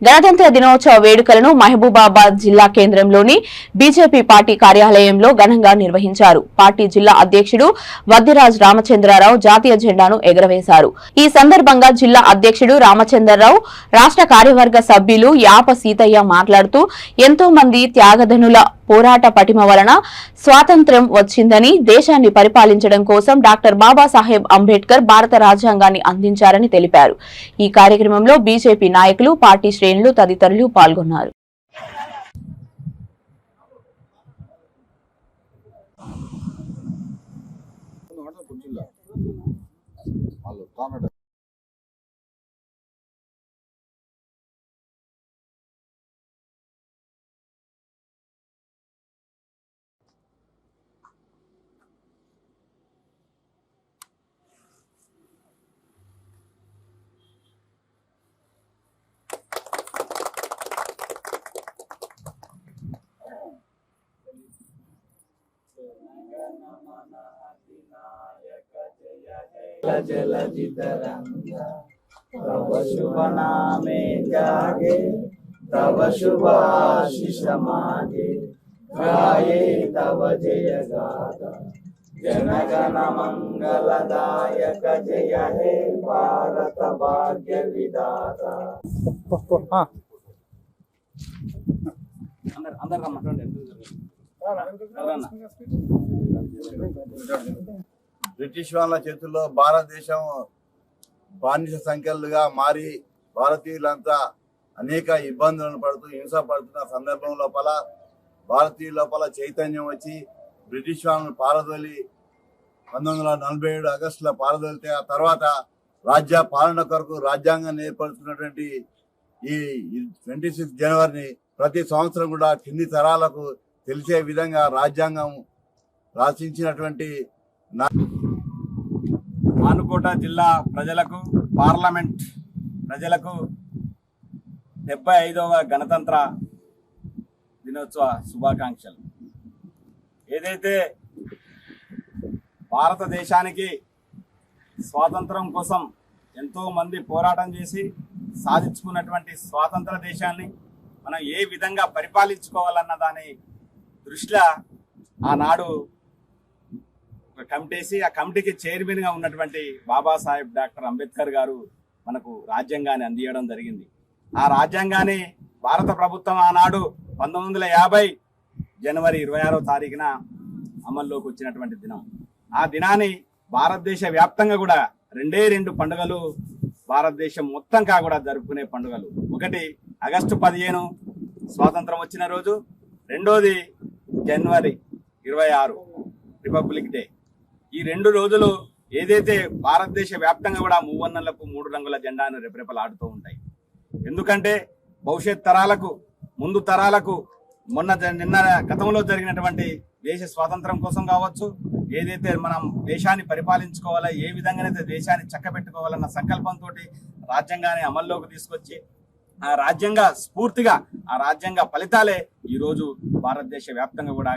గణతంత్ర దినోత్సవ వేడుకలను మహబూబాబాద్ జిల్లా కేంద్రంలోని బీజేపీ పార్టీ కార్యాలయంలో ఘనంగా నిర్వహించారు. పార్టీ జిల్లా అధ్యక్షుడు వద్దిరాజ్ రామచంద్రరావు జాతీయ జెండాను ఎగురవేశారు. ఈ సందర్భంగా జిల్లా అధ్యక్షుడు రామచంద్రరావు, రాష్ట్ర కార్యవర్గ సభ్యులు యాప సీతయ్య మాట్లాడుతూ ఎంతో మంది త్యాగధనుల పోరాట పటిమ వలన స్వాతంత్ర్యం వచ్చిందని, దేశాన్ని పరిపాలించడం కోసం డాక్టర్ బాబాసాహెబ్ అంబేద్కర్ భారత రాజ్యాంగాన్ని అందించారని తెలిపారు. ఈ కార్యక్రమంలో బీజేపీ నాయకులు, పార్టీ శ్రేణులు తదితరులు పాల్గొన్నారు. जल जितरंगा तव शुभ नामे जागे तव शुभ आशीष मागे गाये तव जय गाथा जनगण मंगलदायक जय हे भारत भाग्य विधाता బ్రిటిష్ వాళ్ళ చేతుల్లో భారతదేశం బానిస సంఖ్యలుగా మారి భారతీయులంతా అనేక ఇబ్బందులను పడుతూ హింస పడుతున్న సందర్భం లోపల భారతీయుల లోపల చైతన్యం వచ్చి బ్రిటిష్ వాళ్ళను పారదోలి 1947 ఆగస్టులో పారదోలితే ఆ తర్వాత రాజ్య పాలన కొరకు రాజ్యాంగాన్ని ఏర్పరుచుకున్నటువంటి ఈ 26 జనవరిని ప్రతి సంవత్సరం కూడా కింది తరాలకు తెలిసే విధంగా రాజ్యాంగం రాసించినటువంటి మానుకోట జిల్లా ప్రజలకు, పార్లమెంట్ ప్రజలకు 75వ గణతంత్ర దినోత్సవ శుభాకాంక్షలు. ఏదైతే భారతదేశానికి స్వాతంత్రం కోసం ఎంతో మంది పోరాటం చేసి సాధించుకున్నటువంటి స్వాతంత్ర దేశాన్ని మనం ఏ విధంగా పరిపాలించుకోవాలన్న దాని దృష్ట్యా ఆనాడు కమిటీ ఆ కమిటీకి చైర్మన్ గా ఉన్నటువంటి బాబాసాహెబ్ డాక్టర్ అంబేద్కర్ గారు మనకు రాజ్యాంగాన్ని అందించడం జరిగింది. ఆ రాజ్యాంగాన్ని భారత ప్రభుత్వం ఆనాడు 1950 జనవరి 26వ తారీఖున అమల్లోకి వచ్చినటువంటి దినం. ఆ దినాన్ని భారతదేశ వ్యాప్తంగా కూడా రెండు పండుగలు భారతదేశం మొత్తంగా కూడా జరుపుకునే పండుగలు. ఒకటి ఆగస్టు 15 స్వాతంత్రం వచ్చిన రోజు, రెండోది జనవరి 26 రిపబ్లిక్ డే. ఈ 2 రోజులు ఏదైతే భారతదేశ వ్యాప్తంగా కూడా మూవన్నలకు 3 రంగుల జెండాను రెపరెపలాడుతూ ఉంటాయి. ఎందుకంటే భవిష్యత్ తరాలకు, ముందు తరాలకు నిన్న గతంలో జరిగినటువంటి దేశ స్వాతంత్రం కోసం కావచ్చు, ఏదైతే మనం దేశాన్ని పరిపాలించుకోవాలా, ఏ విధంగానైతే దేశాన్ని చక్కబెట్టుకోవాలన్న సంకల్పంతో రాజ్యాంగాన్ని అమల్లోకి తీసుకొచ్చి ఆ రాజ్యాంగ స్ఫూర్తిగా, ఆ రాజ్యాంగ ఫలితాలే ఈరోజు భారతదేశ వ్యాప్తంగా కూడా